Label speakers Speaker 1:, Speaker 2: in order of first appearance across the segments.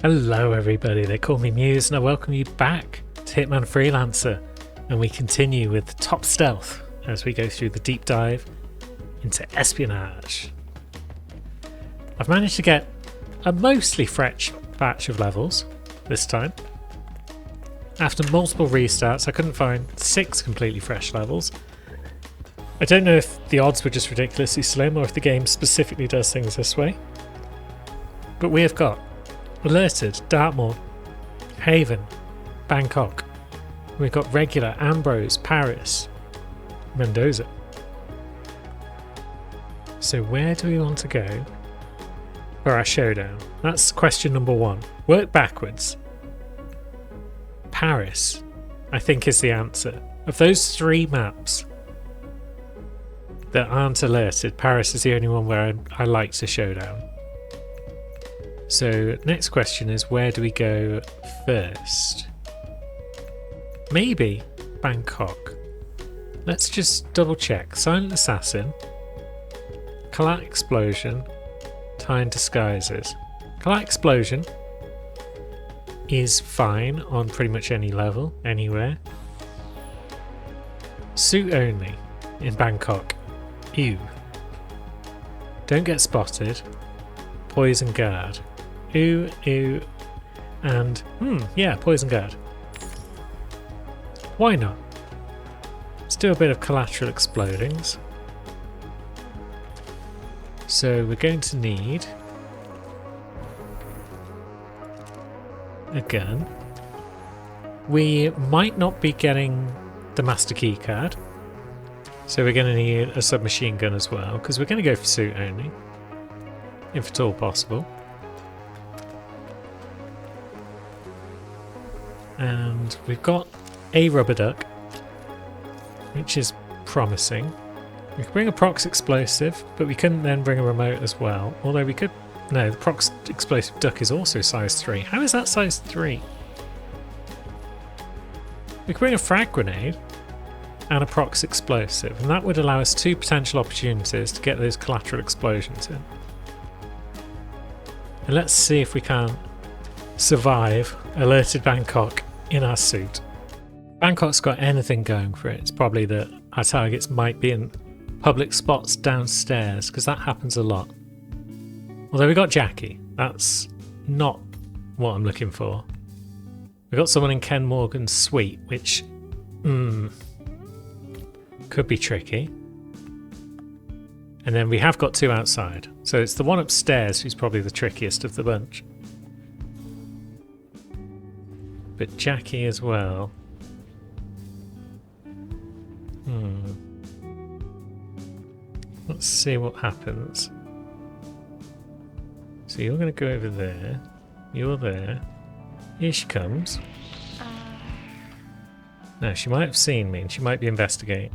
Speaker 1: Hello everybody, they call me Muse and I welcome you back to Hitman Freelancer, and we continue with top stealth as we go through the deep dive into espionage. I've managed to get a mostly fresh batch of levels this time. After multiple restarts I couldn't find 6 completely fresh levels. I don't know if the odds were just ridiculously slim or if the game specifically does things this way, but we have got Alerted, Dartmoor, Haven, Bangkok. We've got Regular, Ambrose, Paris, Mendoza. So where do we want to go for our showdown? That's question number 1. Work backwards. Paris, I think, is the answer. Of those 3 maps that aren't alerted, Paris is the only one where I like to showdown. So next question is, where do we go first? Maybe Bangkok. Let's just double check. Silent Assassin, Kalat Explosion, Tyne Disguises. Kalat Explosion is fine on pretty much any level, anywhere. Suit only in Bangkok. Ew. Don't get spotted. Poison Guard. Ooh, ooh, and yeah, Poison Guard. Why not? Let's do a bit of collateral explodings. So we're going to need a gun. We might not be getting the master key card, so we're going to need a submachine gun as well, because we're going to go for suit only, if at all possible. And we've got a rubber duck, which is promising. We could bring a prox explosive, but we couldn't then bring a remote as well. Although we could... No, the prox explosive duck is also size 3. How is that size 3? We could bring a frag grenade and a prox explosive, and that would allow us 2 potential opportunities to get those collateral explosions in. And let's see if we can survive alerted Bangkok in our suit. Bangkok's got anything going for it. It's probably that our targets might be in public spots downstairs, because that happens a lot. Although we got Jackie, that's not what I'm looking for. We got someone in Ken Morgan's suite, which could be tricky. And then we have got 2 outside, so it's the one upstairs who's probably the trickiest of the bunch. But Jackie as well. Let's see what happens. So you're going to go over there. You're there. Here she comes. Now, she might have seen me and she might be investigating.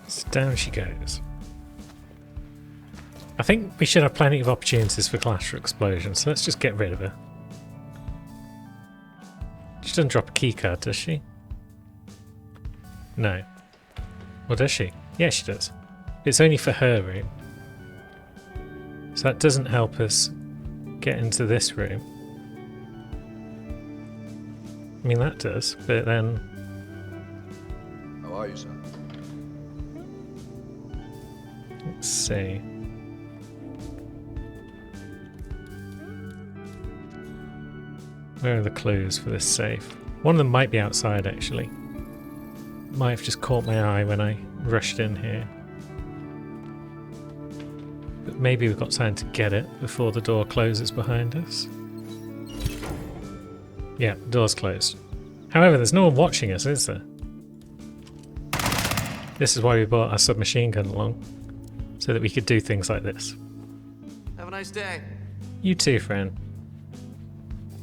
Speaker 1: So down she goes. I think we should have plenty of opportunities for collateral explosion, so let's just get rid of her. She doesn't drop a keycard, does she? No. Or does she? Yeah, she does. It's only for her room. So that doesn't help us get into this room. I mean, that does, but then...
Speaker 2: How are you, sir?
Speaker 1: Let's see. Where are the clues for this safe? One of them might be outside, actually. Might have just caught my eye when I rushed in here. But maybe we've got time to get it before the door closes behind us. Yeah, the door's closed. However, there's no one watching us, is there? This is why we brought our submachine gun along, so that we could do things like this.
Speaker 3: Have a nice day.
Speaker 1: You too, friend.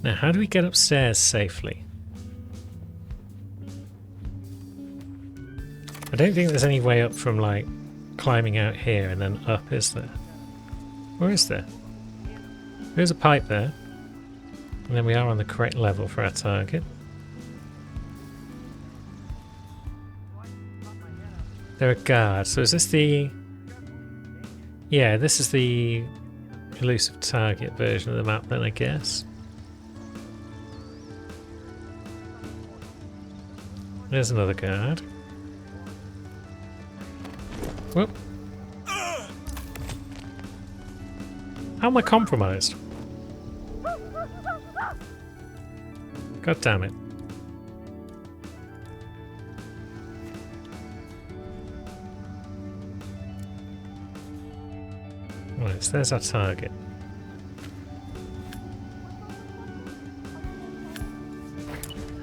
Speaker 1: Now, how do we get upstairs safely? I don't think there's any way up from, like, climbing out here and then up, is there? Or is there? There's a pipe there. And then we are on the correct level for our target. They're a guard. So is this the Yeah, this is the elusive target version of the map then, I guess. There's another guard. Whoop. How am I compromised? God damn it. Right, so there's our target.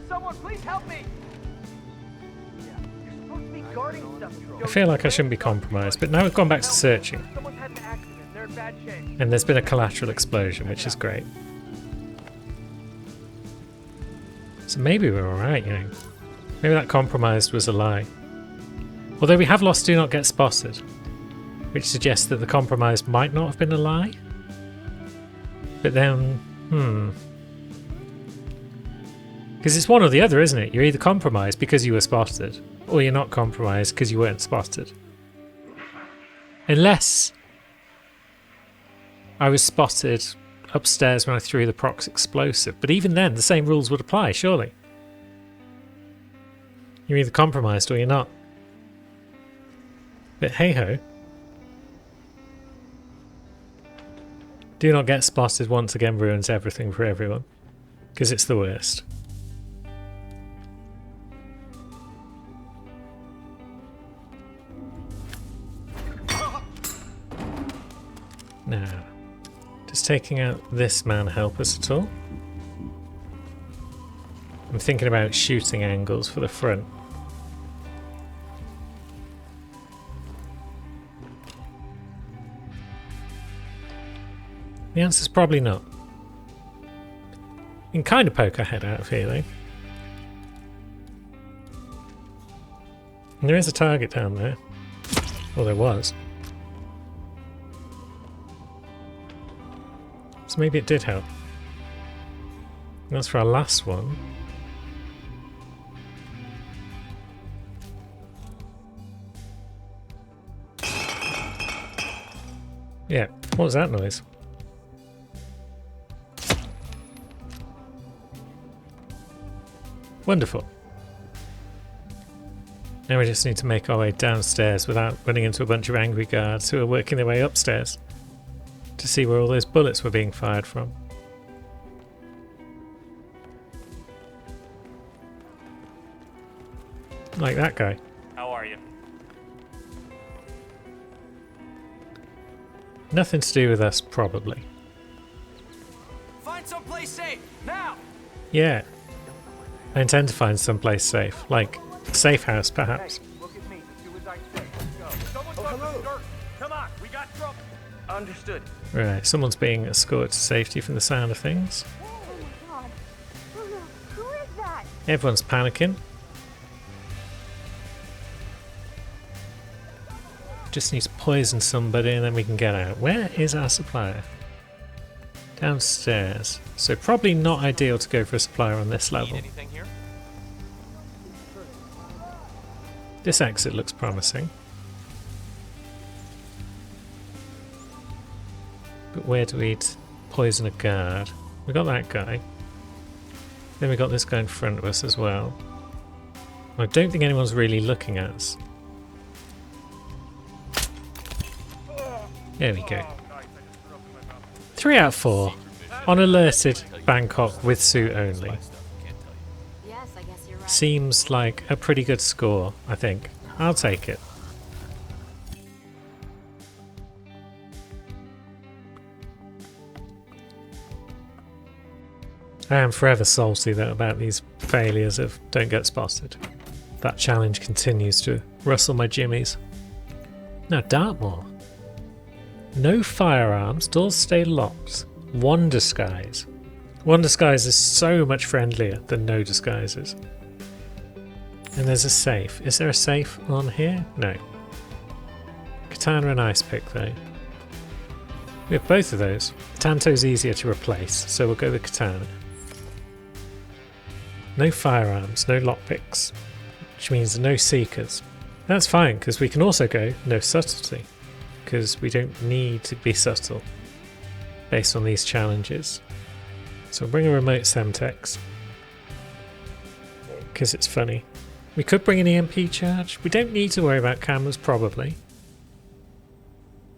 Speaker 4: Someone please help me! You're supposed to be guarding stuff.
Speaker 1: I feel like I shouldn't be compromised, but now we've gone back to searching.
Speaker 4: Someone's had an accident. They're in bad shape.
Speaker 1: And there's been a collateral explosion, which is great. So maybe we're alright, you know. Maybe that compromised was a lie. Although we have lost Do Not Get Spotted, which suggests that the compromise might not have been a lie. But then, because it's one or the other, isn't it? You're either compromised because you were spotted, or you're not compromised because you weren't spotted. Unless I was spotted upstairs when I threw the prox explosive. But even then, the same rules would apply, surely. You're either compromised or you're not. But hey-ho. Do Not Get Spotted once again ruins everything for everyone. Because it's the worst. Now, does taking out this man help us at all? I'm thinking about shooting angles for the front. The answer's probably not. You can kind of poke our head out of here though. And there is a target down there. Well, there was. So maybe it did help. And that's for our last one. Yeah, what was that noise? Wonderful. Now we just need to make our way downstairs without running into a bunch of angry guards who are working their way upstairs to see where all those bullets were being fired from. Like that guy.
Speaker 5: How are you?
Speaker 1: Nothing to do with us, probably.
Speaker 3: Find someplace safe now.
Speaker 1: Yeah. I intend to find someplace safe, like a safe house, perhaps.
Speaker 4: Hey, look at me. Do as I say. Let's go. Someone's hello. Come on, we got trouble. Understood.
Speaker 1: Right, someone's being escorted to safety from the sound of things.
Speaker 6: Oh my god. Who is that?
Speaker 1: Everyone's panicking. Just need to poison somebody and then we can get out. Where is our supplier? Downstairs. So probably not ideal to go for a supplier on this level.
Speaker 5: Need anything here?
Speaker 1: This exit looks promising. But where do we poison a guard? We got that guy. Then we got this guy in front of us as well. I don't think anyone's really looking at us. There we go. 3 out of 4. On alerted Bangkok with suit only.
Speaker 6: Yes, I guess you're right.
Speaker 1: Seems like a pretty good score, I think. I'll take it. I am forever salty though about these failures of Don't Get Spotted. That challenge continues to rustle my jimmies. Now Dartmoor. No firearms, doors stay locked. One disguise. One disguise is so much friendlier than no disguises. And there's a safe. Is there a safe on here? No. Katana and Ice Pick though. We have both of those. Tanto's easier to replace, so we'll go with Katana. No firearms, no lockpicks, which means no seekers. That's fine, because we can also go no subtlety. because we don't need to be subtle based on these challenges. So we'll bring a remote Semtex because it's funny. We could bring an EMP charge. We don't need to worry about cameras probably.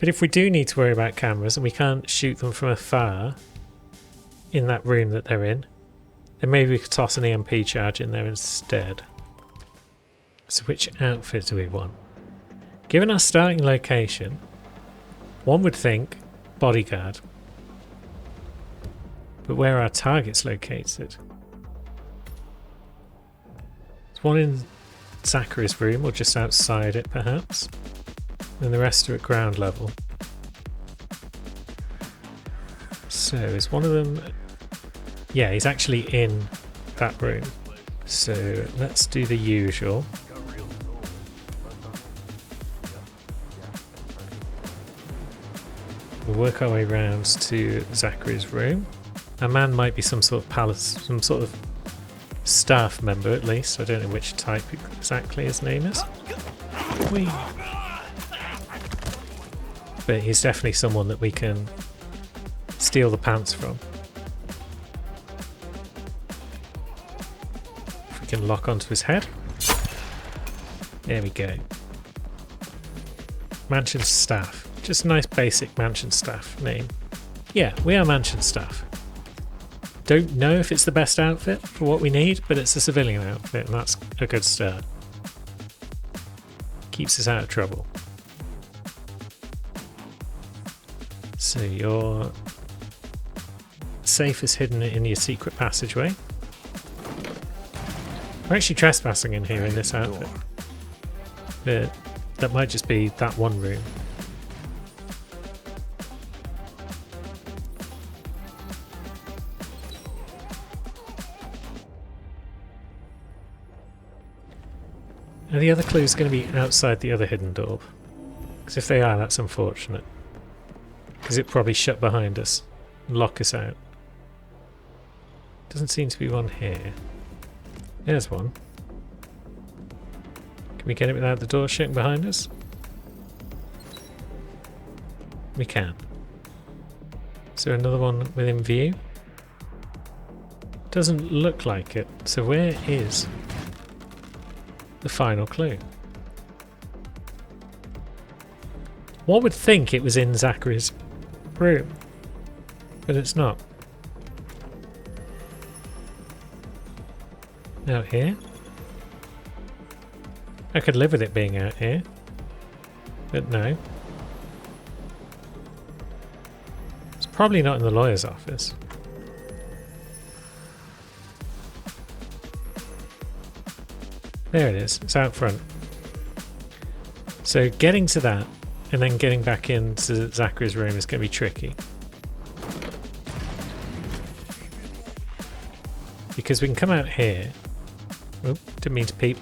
Speaker 1: But if we do need to worry about cameras and we can't shoot them from afar in that room that they're in, then maybe we could toss an EMP charge in there instead. So which outfit do we want? Given our starting location, one would think bodyguard. But where are our targets located? There's one in Zachary's room, or just outside it perhaps. And the rest are at ground level. So is one of them... Yeah, he's actually in that room. So let's do the usual. We'll work our way round to Zachary's room. Our man might be some sort of palace, some sort of staff member at least. I don't know which type exactly his name is. Whee. But he's definitely someone that we can steal the pants from. If we can lock onto his head. There we go. Mansion staff. Just a nice basic mansion staff name. Yeah, we are mansion staff. Don't know if it's the best outfit for what we need, but it's a civilian outfit and that's a good start. Keeps us out of trouble. So your safe is hidden in your secret passageway. We're actually trespassing in here in this outfit. But that might just be that one room. Are the other clues going to be outside the other hidden door? Because if they are, that's unfortunate. Because it probably shut behind us and lock us out. Doesn't seem to be one here. There's one. Can we get it without the door shutting behind us? We can. Is there another one within view? Doesn't look like it. So where is the final clue? One would think it was in Zachary's room, but it's not. Out here? I could live with it being out here, but no. It's probably not in the lawyer's office. There it is, it's out front. So getting to that and then getting back into Zachary's room is going to be tricky. Because we can come out here. Oop, didn't mean to peep.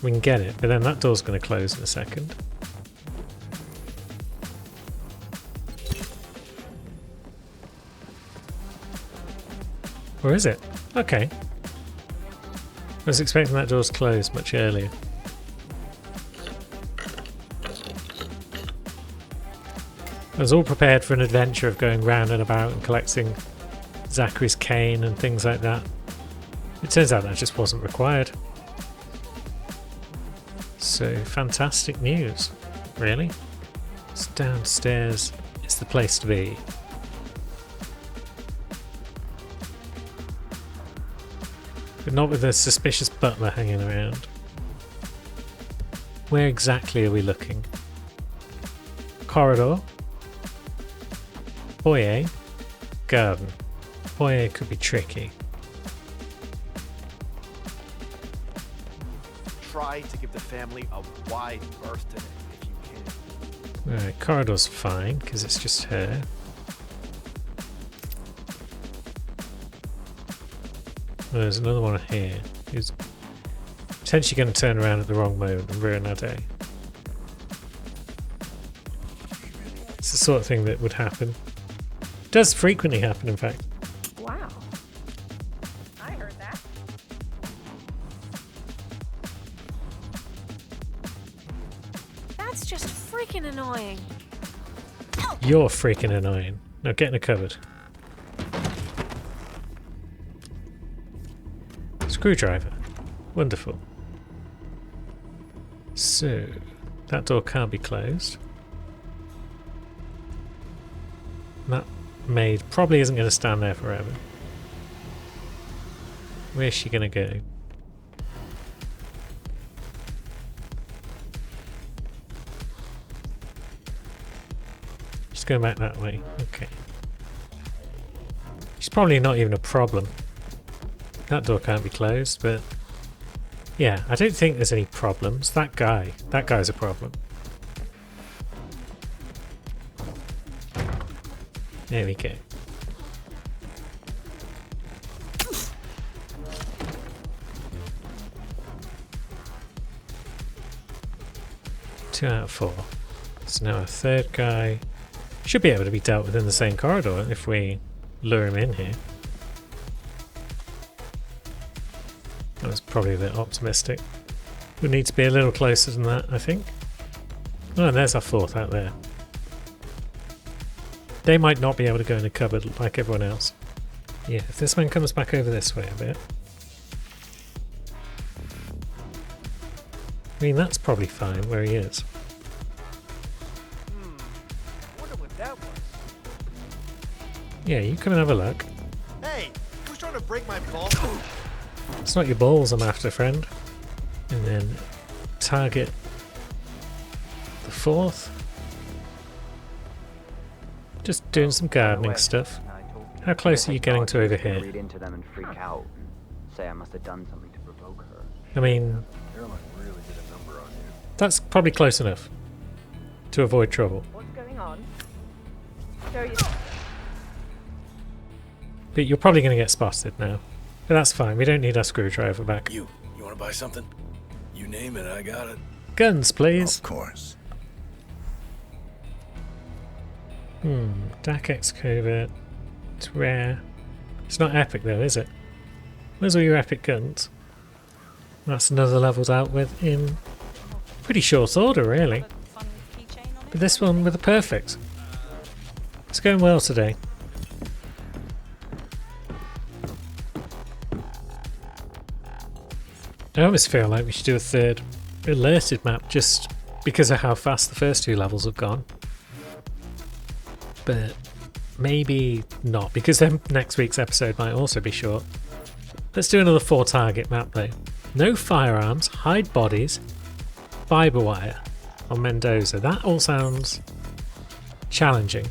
Speaker 1: We can get it, but then that door's going to close in a second. Or is it? Okay. I was expecting that door's closed much earlier. I was all prepared for an adventure of going round and about and collecting Zachary's cane and things like that. It turns out that just wasn't required. So, fantastic news. Really? It's downstairs. It's the place to be. But not with a suspicious butler hanging around. Where exactly are we looking? Corridor? Foyer? Garden. Foyer could be tricky.
Speaker 5: Try to give the family a wide berth today if you can.
Speaker 1: Alright, corridor's fine because it's just her. Oh, there's another one here who's potentially going to turn around at the wrong moment and ruin our day. It's the sort of thing that would happen. Does frequently happen, in fact.
Speaker 6: Wow. I heard that.
Speaker 7: It's just freaking annoying.
Speaker 1: You're freaking annoying. Now get in a cupboard. Screwdriver. Wonderful. So, that door can't be closed. That maid probably isn't going to stand there forever. Where's she going to go? She's going back that way. Okay. She's probably not even a problem. That door can't be closed, but yeah, I don't think there's any problems. That guy's a problem. There we go. Two out of 4. So now a third guy should be able to be dealt with in the same corridor if we lure him in here. That was probably a bit optimistic. We need to be a little closer than that, I think. Oh, and there's our fourth out there. They might not be able to go in a cupboard like everyone else. Yeah, if this man comes back over this way a bit. I mean, that's probably fine where he is.
Speaker 5: Wonder what that was.
Speaker 1: Yeah, you come and have a look.
Speaker 5: Hey, who's trying to break my ball?
Speaker 1: It's not your balls I'm after, friend. And then target the fourth. Just doing some gardening stuff. How close are you getting to over here?
Speaker 8: Read into them and freak out. Say I must have done something to provoke her.
Speaker 1: I mean,
Speaker 2: Caroline really did a number on you.
Speaker 1: that's probably close enough to avoid trouble.
Speaker 6: What's going on? Show you.
Speaker 1: But you're probably going to get spotted now. But that's fine, we don't need our screwdriver back.
Speaker 9: You want to buy something? You name it, I got it.
Speaker 1: Guns, please.
Speaker 9: Of course.
Speaker 1: Dak X Covert. It's rare. It's not epic though, is it? Where's all your epic guns? That's another level dealt with in pretty short order, really. But this one with a perfect. It's going well today. I almost feel like we should do a third alerted map just because of how fast the first 2 levels have gone. But maybe not, because then next week's episode might also be short. Let's do another 4 target map though. No firearms, hide bodies, fiber wire on Mendoza. That all sounds challenging.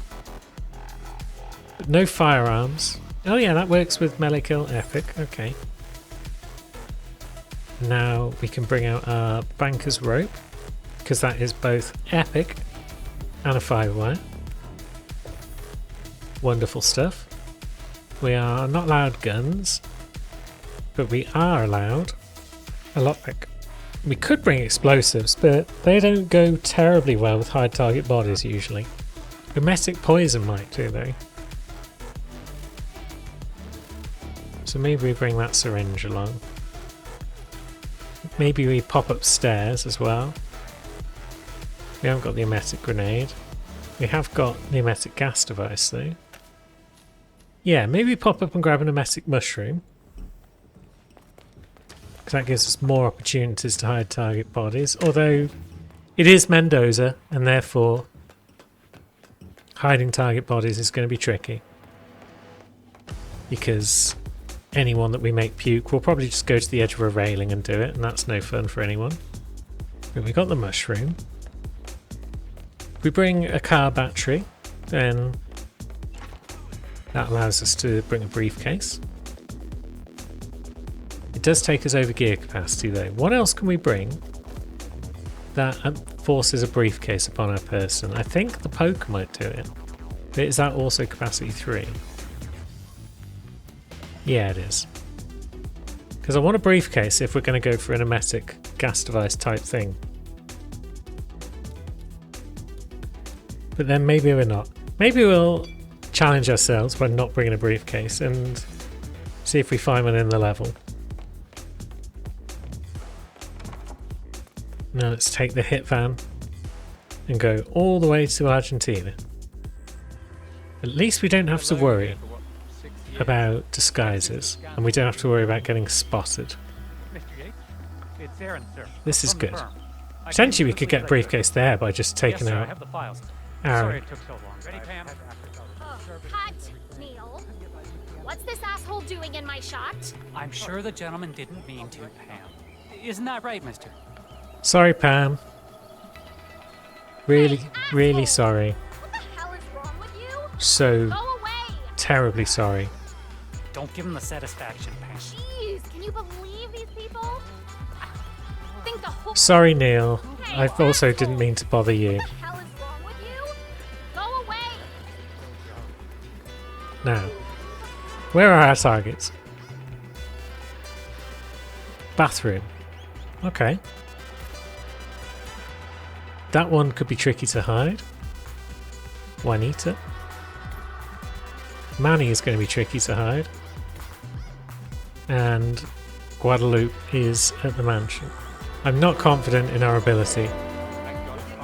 Speaker 1: But no firearms. Oh yeah, that works with melee kill epic. Okay. Now we can bring out our banker's rope, because that is both epic and a fiber wire. Wonderful stuff. We are not allowed guns, but we are allowed a lockpick. We could bring explosives, but they don't go terribly well with high target bodies usually. Emetic poison might do though. So maybe we bring that syringe along. Maybe we pop upstairs as well. We haven't got the emetic grenade. We have got the emetic gas device though. Yeah, maybe pop up and grab an emetic mushroom. Because that gives us more opportunities to hide target bodies. Although it is Mendoza and therefore hiding target bodies is going to be tricky. Because anyone that we make puke will probably just go to the edge of a railing and do it, and that's no fun for anyone. But we got the mushroom. If we bring a car battery, then that allows us to bring a briefcase. It does take us over gear capacity though. What else can we bring that forces a briefcase upon our person? I think the poker might do it. But is that also capacity 3? Yeah, it is. Because I want a briefcase if we're going to go for an emetic gas device type thing. But then maybe we're not. Maybe we'll challenge ourselves by not bringing a briefcase and see if we find one in the level. Now let's take the hit van. and go all the way to Argentina. At least we don't have to worry about disguises, and we don't have to worry about getting spotted.
Speaker 4: Mr. Yates, it's Aaron, sir.
Speaker 1: This is
Speaker 4: From the
Speaker 1: good.
Speaker 4: firm. I
Speaker 1: Potentially we
Speaker 4: came
Speaker 1: could
Speaker 4: to
Speaker 1: get
Speaker 4: please
Speaker 1: briefcase there by just taking
Speaker 4: yes, sir, I
Speaker 1: out
Speaker 4: have the files. Sorry
Speaker 1: Aaron.
Speaker 4: it took so long. Ready, Pam?
Speaker 6: Cut, Neil. What's this asshole doing in my shot?
Speaker 7: I'm sure the gentleman didn't mean to, Pam. Isn't that right, mister?
Speaker 1: Sorry, Pam. Really, really sorry.
Speaker 6: What the hell is wrong with you?
Speaker 1: So
Speaker 6: Go away!
Speaker 1: terribly sorry.
Speaker 7: Don't give him the satisfaction, Pam.
Speaker 6: Jeez, can you believe these people? Think the whole
Speaker 1: Sorry, Neil.
Speaker 6: Hey,
Speaker 1: I also
Speaker 6: asshole.
Speaker 1: didn't mean to bother you.
Speaker 6: What the hell is wrong with you? Go away!
Speaker 1: Now, where are our targets? Bathroom. Okay. That one could be tricky to hide. Juanita. Manny is going to be tricky to hide. And Guadalupe is at the mansion. I'm not confident in our ability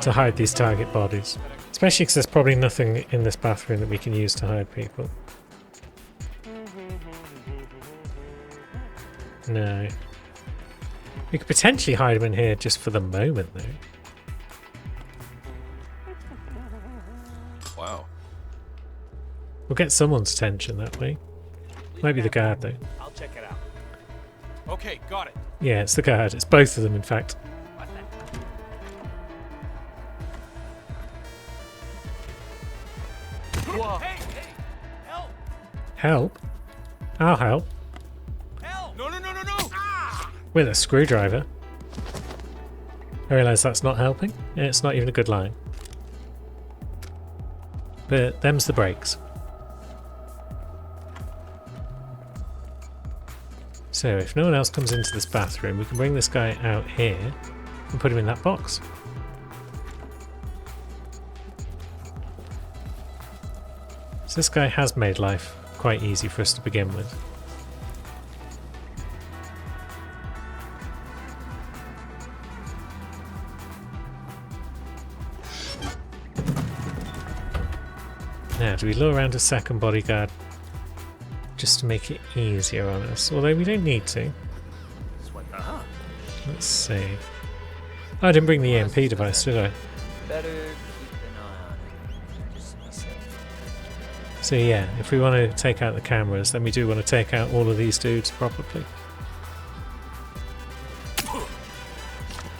Speaker 1: to hide these target bodies. Especially because there's probably nothing in this bathroom that we can use to hide people. No. We could potentially hide them in here just for the moment, though.
Speaker 9: Wow.
Speaker 1: We'll get someone's attention that way. Might be the guard, though.
Speaker 5: I'll check it out. Okay, got it.
Speaker 1: Yeah, it's the guard. It's both of them, in fact.
Speaker 5: Whoa. Hey, help!
Speaker 1: Help? I'll help.
Speaker 5: Help! No!
Speaker 1: With a screwdriver. I realise that's not helping. It's not even a good line. But them's the breaks. So if no one else comes into this bathroom, we can bring this guy out here and put him in that box. So this guy has made life quite easy for us to begin with. Now, do we lure around a second bodyguard just to make it easier on us? Although we don't need to. Let's see. Oh, I didn't bring the EMP device, did I?
Speaker 8: Better keep an eye on it. Just be safe.
Speaker 1: So yeah, if we want to take out the cameras, then we do want to take out all of these dudes probably.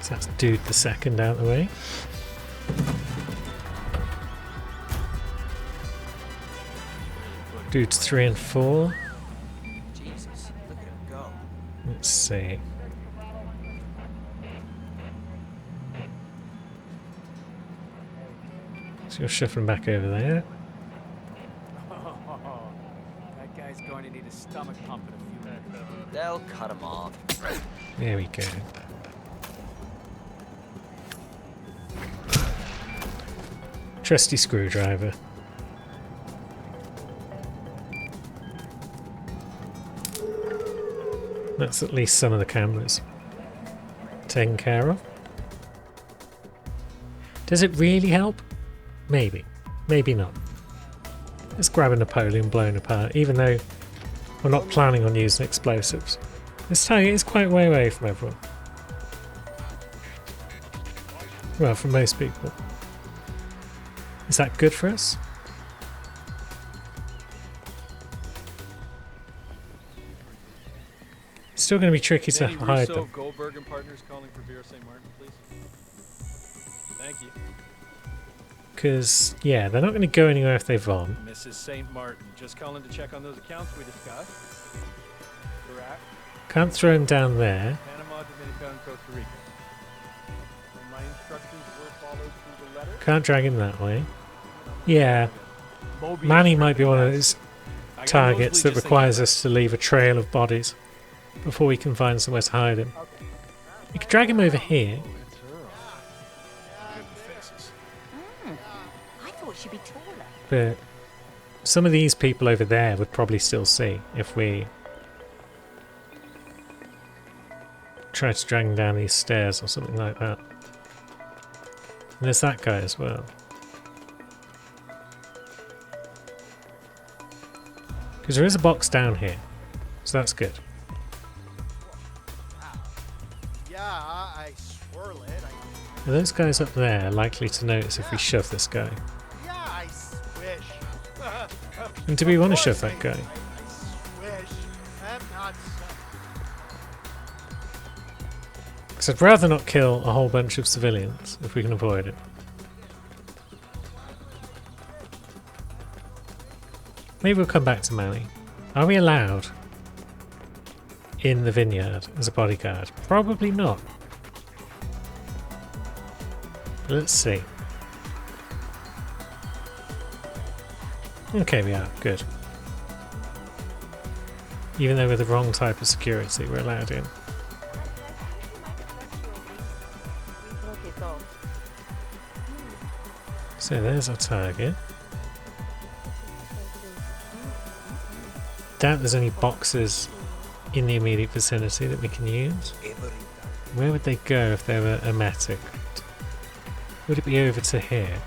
Speaker 1: So that's dude the second out the way. Dudes 3 and 4.
Speaker 8: Jesus, look at him go.
Speaker 1: Let's see. So you're shuffling back over there.
Speaker 4: That guy's going to need a stomach pump in a few minutes.
Speaker 8: They'll cut him off.
Speaker 1: There we go. Trusty screwdriver. That's at least some of the cameras taken care of. Does it really help? Maybe. Maybe not. Let's grab a Napoleon blown apart, even though we're not planning on using explosives. This target is quite way away from everyone. Well, from most people. Is that good for us? It's still going to be tricky to
Speaker 2: Danny
Speaker 1: hide
Speaker 2: Russo,
Speaker 1: them.
Speaker 2: Goldberg and Partners calling for Vera St. Martin, please. Thank you.
Speaker 1: Because, yeah, they're not going to go anywhere if they've on.
Speaker 2: Mrs. St. Martin, just calling to check on those accounts we discussed. Iraq,
Speaker 1: Can't throw him down there.
Speaker 2: Panama, Dominica, and Costa Rica. And my instructions were followed through the letter.
Speaker 1: Can't drag him that way. Yeah,
Speaker 2: Mobius
Speaker 1: Manny might be one of those
Speaker 2: I got
Speaker 1: targets
Speaker 2: nosebleeds
Speaker 1: that
Speaker 2: just
Speaker 1: requires
Speaker 2: thinking
Speaker 1: us to leave a trail of bodies before we can find somewhere to hide him. We could drag him over here.
Speaker 2: about it. Good faces.
Speaker 6: I thought she'd be taller.
Speaker 1: But some of these people over there would probably still see if we try to drag them down these stairs or something like that. And there's that guy as well. Because there is a box down here. So that's good.
Speaker 5: Yeah, I swirl it.
Speaker 1: Are those guys up there likely to notice if we shove this guy?
Speaker 5: Yeah, I swish.
Speaker 1: And do we want to shove that guy?
Speaker 5: I swish. I'm not
Speaker 1: Because I'd rather not kill a whole bunch of civilians if we can avoid it. Maybe we'll come back to Mali. Are we allowed in the vineyard as a bodyguard? Probably not. Let's see. Okay, we are. Good. Even though we're the wrong type of security, we're allowed in. So there's our target. Doubt there's any boxes in the immediate vicinity that we can use. Where would they go if they were emetic? Would it be over to here?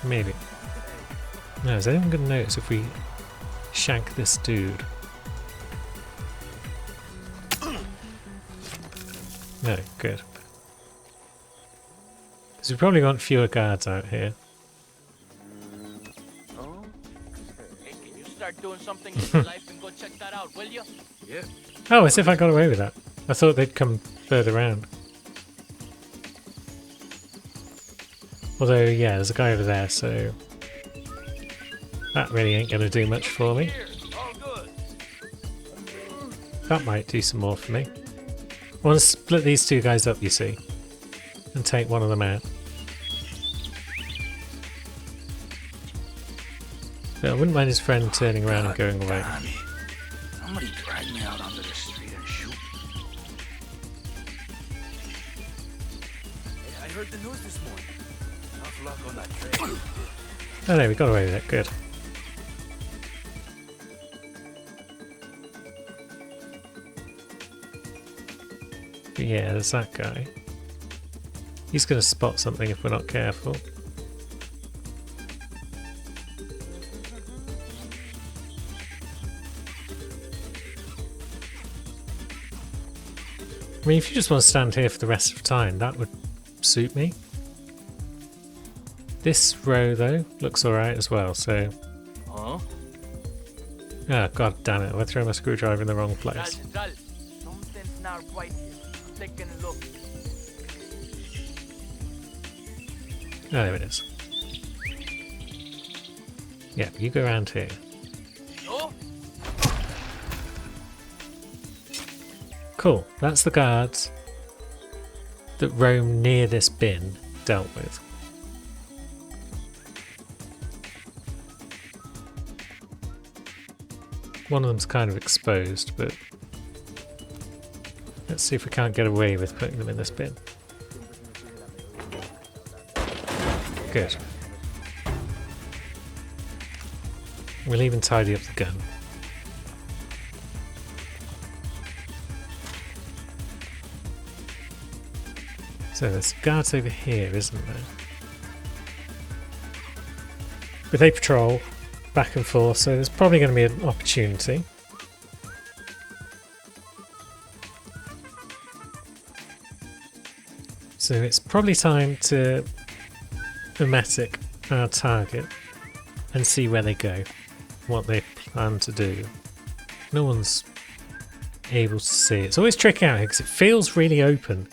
Speaker 1: Maybe. No, is anyone going to notice if we shank this dude? No, good. Because we probably want fewer guards out here.
Speaker 3: Hey, can you start doing something in your life and go check that out, will you?
Speaker 9: Yeah.
Speaker 1: Oh, as if I got away with that. I thought they'd come further round. Although, yeah, there's a guy over there, so that really ain't going to do much for me. That might do some more for me. I want to split these two guys up, you see, and take one of them out. But I wouldn't mind his friend turning around and going away.
Speaker 9: Somebody drag me out onto the street and shoot.
Speaker 5: Hey, I heard the news this morning. Tough luck on that train.
Speaker 1: Oh no, we got away with it. Good. But yeah, there's that guy. He's going to spot something if we're not careful. I mean, if you just want to stand here for the rest of the time, that would suit me. This row, though, looks alright as well, so...
Speaker 3: Huh?
Speaker 1: Ah, god damn it, I threw my screwdriver in the wrong place.
Speaker 3: Something's not right here. Take a look.
Speaker 1: Oh, there it is. Yeah, you go around here.
Speaker 3: Oh?
Speaker 1: Cool, that's the guards that roam near this bin dealt with. One of them's kind of exposed, but let's see if we can't get away with putting them in this bin. Good. We'll even tidy up the gun. So there's guards over here, isn't there? But they patrol back and forth, so there's probably going to be an opportunity. So it's probably time to emetic our target and see where they go, what they plan to do. No one's able to see. It's always tricky out here because it feels really open,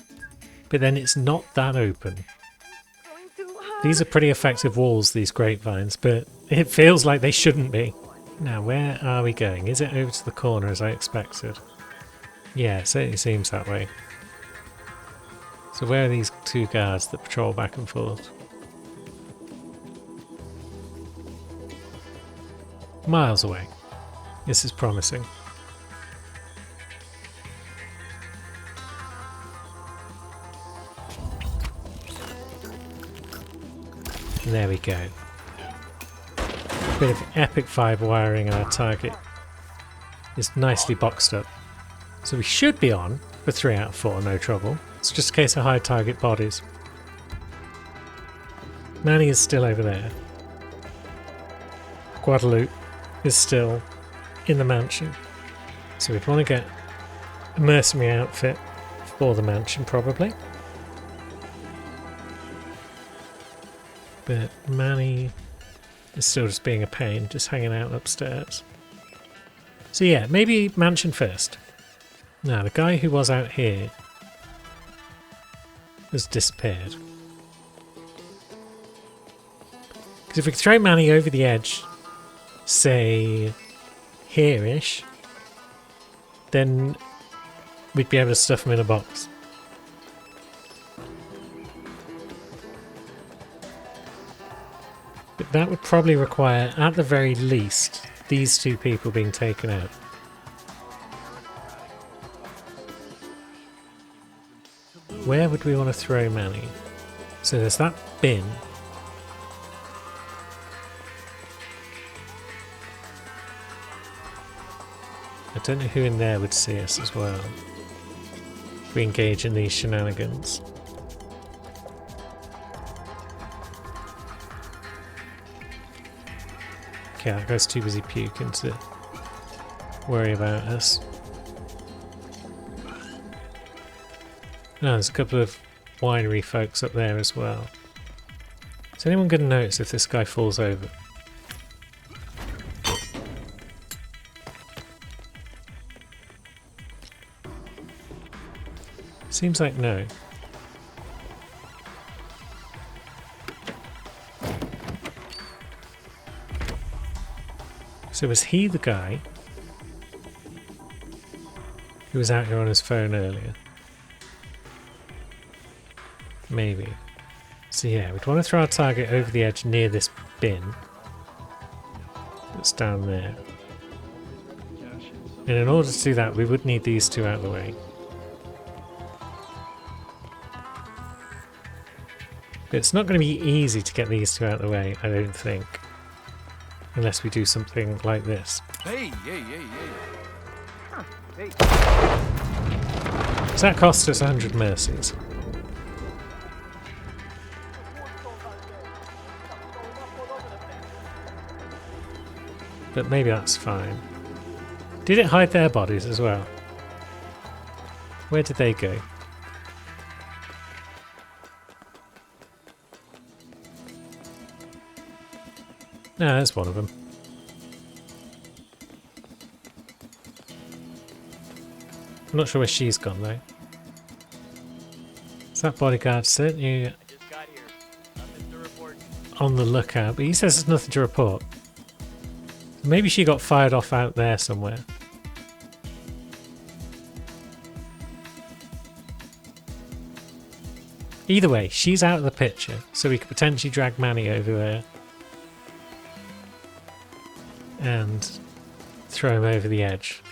Speaker 1: but then it's not that open. These are pretty effective walls, these grapevines, but it feels like they shouldn't be. Now, where are we going? Is it over to the corner as I expected? Yeah, it certainly seems that way. So where are these two guards that patrol back and forth? Miles away. This is promising. There we go. Bit of epic fibre wiring, and our target is nicely boxed up. So we should be on But 3 out of 4, no trouble. It's just a case of high target bodies. Manny is still over there. Guadalupe is still in the mansion. So we'd want to get a mercenary outfit for the mansion, probably. But Manny is still just being a pain, just hanging out upstairs. So yeah, maybe mansion first. Now, the guy who was out here has disappeared. Because if we could throw Manny over the edge, say here-ish, then we'd be able to stuff him in a box. But that would probably require, at the very least, these 2 people being taken out. Where would we want to throw Manny? So there's that bin. I don't know who in there would see us as well if we engage in these shenanigans. Okay, that guy's too busy puking to worry about us. No, there's a couple of winery folks up there as well. Is anyone going to notice if this guy falls over? Seems like no. So was he the guy who was out here on his phone earlier? Maybe. So yeah, we'd want to throw our target over the edge near this bin that's down there. And in order to do that, we would need these 2 out of the way. But it's not going to be easy to get these 2 out of the way, I don't think. Unless we do something like this.
Speaker 9: Hey, hey.
Speaker 1: Does that cost us 100 mercies? But maybe that's fine. Did it hide their bodies as well? Where did they go? No, there's one of them. I'm not sure where she's gone though. Is that bodyguard certainly
Speaker 3: I just got here. Nothing to report.
Speaker 1: on the lookout? But he says there's nothing to report. Maybe she got fired off out there somewhere. Either way, she's out of the picture, so we could potentially drag Manny over there and throw him over the edge.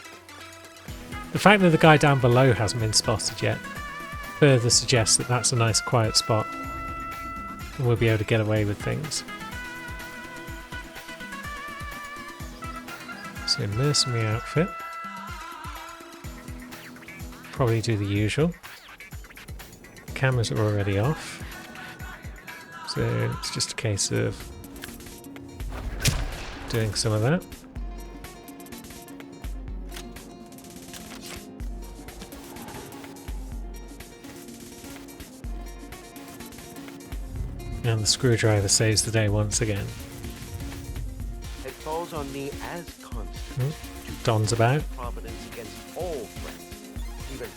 Speaker 1: The fact that the guy down below hasn't been spotted yet further suggests that that's a nice quiet spot and we'll be able to get away with things. So mercenary outfit. Probably do the usual. Cameras are already off. So it's just a case of doing some of that. And the screwdriver saves the day once again.
Speaker 5: It falls on me as constant
Speaker 1: Don's about.
Speaker 5: providence against all threats, even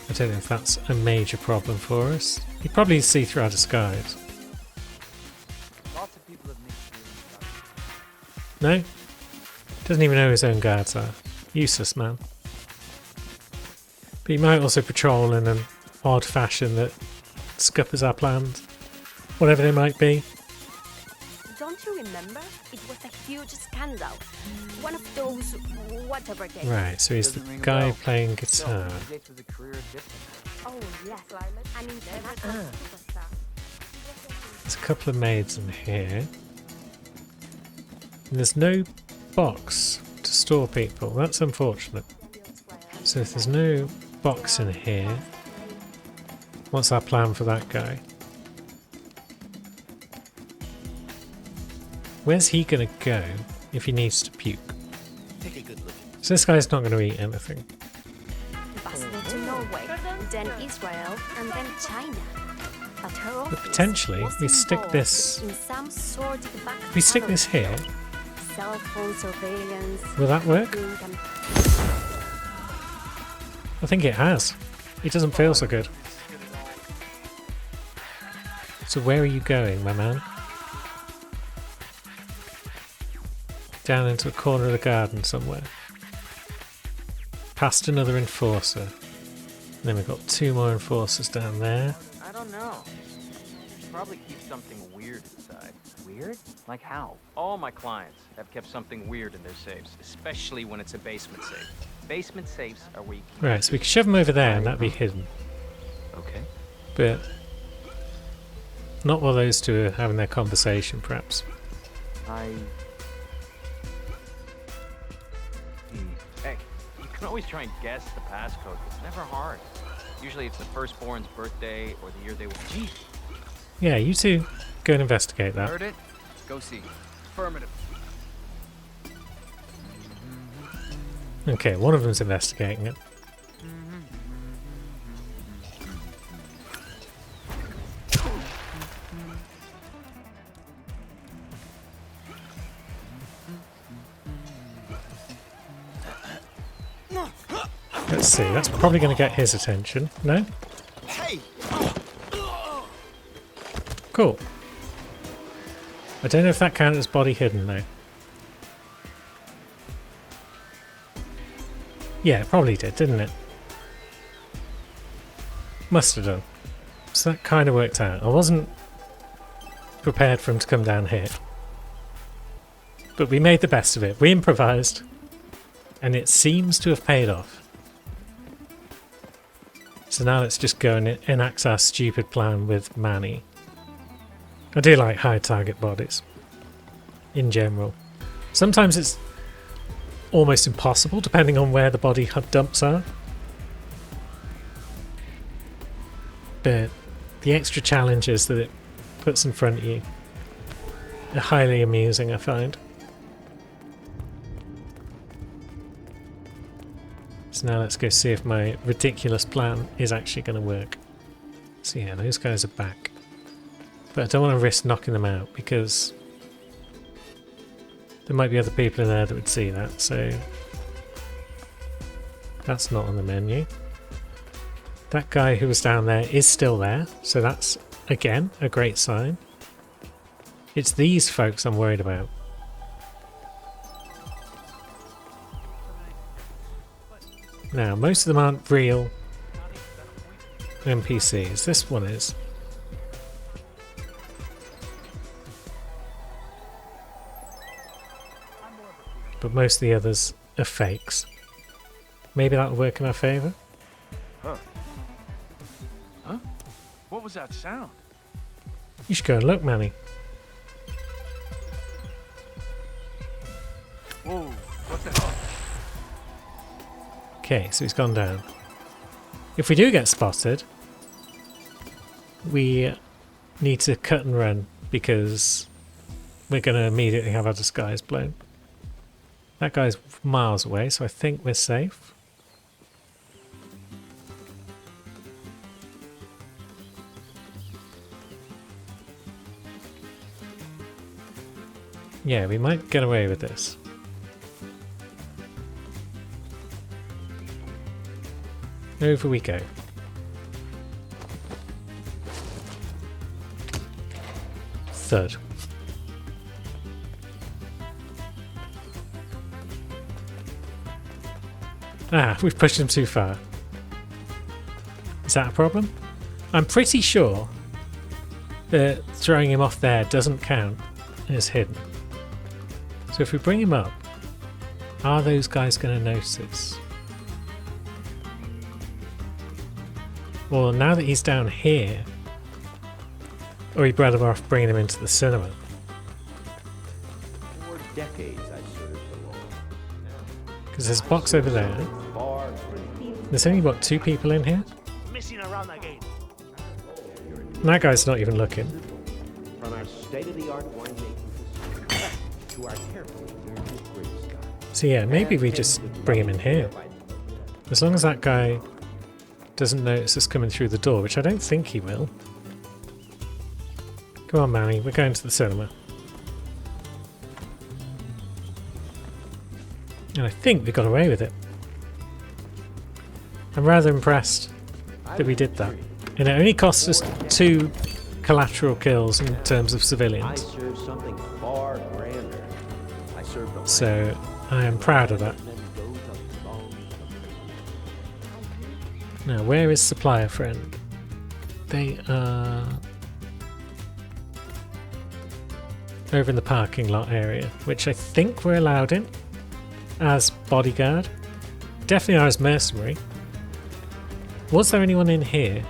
Speaker 1: I don't know if that's a major problem for us. You probably see through our disguise.
Speaker 2: Lots of people have mixed
Speaker 1: No?
Speaker 2: feelings about
Speaker 1: Doesn't even know who his own guards are. Useless man. But he might also patrol in an odd fashion that scuppers our plans. Whatever they might be.
Speaker 6: Don't you remember? It was a huge scandal. One of those whatever games.
Speaker 1: Right, so he's the
Speaker 2: Doesn't ring a
Speaker 1: guy
Speaker 2: bell.
Speaker 1: playing guitar.
Speaker 2: Gates was a career different.
Speaker 6: Oh yes, an international superstar.
Speaker 1: There's a couple of maids in here. And there's no box to store people. That's unfortunate. So if there's no box in here, what's our plan for that guy? Where's he gonna go if he needs to puke?
Speaker 9: Take a good look.
Speaker 1: So this guy's not gonna eat anything.
Speaker 6: Basel to Norway, then Israel, and then China. But her office
Speaker 1: potentially,
Speaker 6: was
Speaker 1: we stick
Speaker 6: involved
Speaker 1: this-
Speaker 6: in some sort of back
Speaker 1: If we stick this here,
Speaker 6: cell phone surveillance.
Speaker 1: will that work?
Speaker 6: and
Speaker 1: I think it has. It doesn't feel so good. So where are you going, my man? Down into a corner of the garden somewhere. Past another enforcer. And then we've got 2 more enforcers down there.
Speaker 8: I don't know. Probably keep something weird inside. Weird? Like how?
Speaker 10: All my clients have kept something weird in their safes, especially when it's a basement safe. Basement safes are where you keep...
Speaker 1: Right, so we can shove them over there and that'd be hidden.
Speaker 8: Okay.
Speaker 1: But not while those two are having their conversation, perhaps.
Speaker 10: Hey, you can always try and guess the passcode. It's never hard. Usually it's the firstborn's birthday or the year they were... Gee!
Speaker 1: Yeah, you two go and investigate that.
Speaker 5: Heard it? Go see. Affirmative.
Speaker 1: Okay, one of them's investigating it. Let's see, that's probably going to get his attention. No?
Speaker 9: Hey!
Speaker 1: Cool. I don't know if that counts as body hidden though. Yeah, it probably did, didn't it? Must have done. So that kind of worked out. I wasn't prepared for him to come down here. But we made the best of it. We improvised. And it seems to have paid off. So now let's just go and enact our stupid plan with Manny. I do like high target bodies. In general. Sometimes it's almost impossible depending on where the body dumps are. But the extra challenges that it puts in front of you are highly amusing, I find. So now let's go see if my ridiculous plan is actually going to work. So yeah, those guys are back. But I don't want to risk knocking them out because there might be other people in there that would see that, so that's not on the menu. That guy who was down there is still there, so that's, again, a great sign. It's these folks I'm worried about. Now, most of them aren't real NPCs. This one is. But most of the others are fakes. Maybe that'll work in our favour?
Speaker 5: Huh? What was that sound?
Speaker 1: You should go and look, Manny.
Speaker 5: Whoa, what the hell?
Speaker 1: Okay, so he's gone down. If we do get spotted, we need to cut and run because we're going to immediately have our disguise blown. That guy's miles away, so I think we're safe. Yeah, we might get away with this. Over we go. Third. Ah, we've pushed him too far. Is that a problem? I'm pretty sure that throwing him off there doesn't count as hidden. So if we bring him up, are those guys going to notice? Well, now that he's down here, or he'd better off bringing him into the cinema.
Speaker 4: For decades I served the law.
Speaker 1: Because there's a box over there.
Speaker 4: Far from
Speaker 1: There's only, what, 2 people in here?
Speaker 4: Missing around again.
Speaker 1: And that guy's not even looking.
Speaker 11: From our state-of-the-art winemaking facility to our carefully nurtured grape stock.
Speaker 1: So yeah, maybe we just bring him in here. As long as that guy doesn't notice us coming through the door, which I don't think he will. Come on, Manny, we're going to the cinema. And I think we got away with it. I'm rather impressed that we did that. And it only cost us 2 collateral kills in terms of civilians.
Speaker 11: I serve something far grander. I serve the
Speaker 1: So I am proud of that. Now, where is Supplier Friend? They are over in the parking lot area, which I think we're allowed in as bodyguard. Definitely are as mercenary. Was there anyone in here?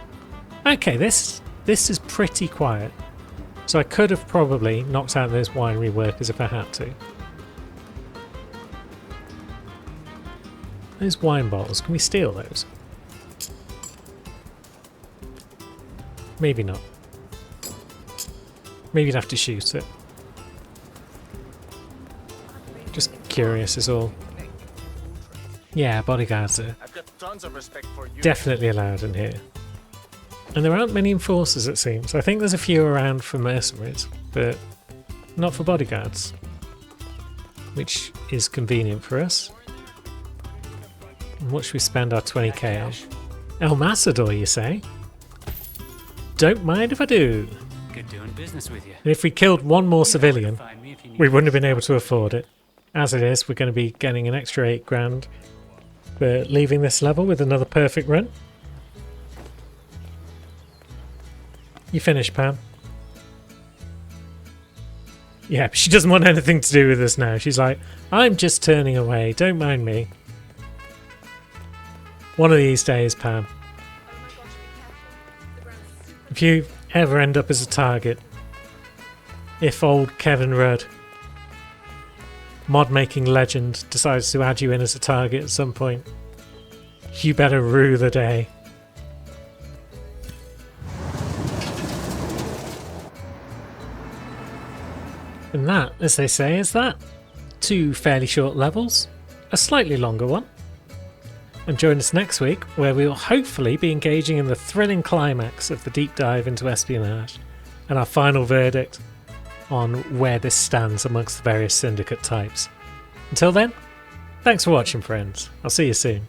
Speaker 1: Okay, this is pretty quiet. So I could have probably knocked out those winery workers if I had to. Those wine bottles, can we steal those? Maybe not. Maybe you'd have to shoot it. Just curious is all. Yeah, bodyguards are
Speaker 4: I've got tons of respect for you.
Speaker 1: definitely allowed in here. And there aren't many enforcers, it seems. I think there's a few around for mercenaries, but not for bodyguards. Which is convenient for us. And what should we spend our 20k on? El Matador, you say? Don't mind if I do.
Speaker 7: Good doing business with you.
Speaker 1: And if we killed one more civilian,
Speaker 7: Find me if you need
Speaker 1: we wouldn't have been able to afford it. As it is, we're going to be getting an extra 8 grand for leaving this level with another perfect run. You finished, Pam? Yeah, she doesn't want anything to do with us now. She's like, I'm just turning away, don't mind me. One of these days, Pam. If you ever end up as a target, if old Kevin Rudd, mod-making legend, decides to add you in as a target at some point, you better rue the day. And that, as they say, is that. 2 fairly short levels, a slightly longer one. And join us next week, where we will hopefully be engaging in the thrilling climax of the deep dive into espionage, and our final verdict on where this stands amongst the various syndicate types. Until then, thanks for watching, friends. I'll see you soon.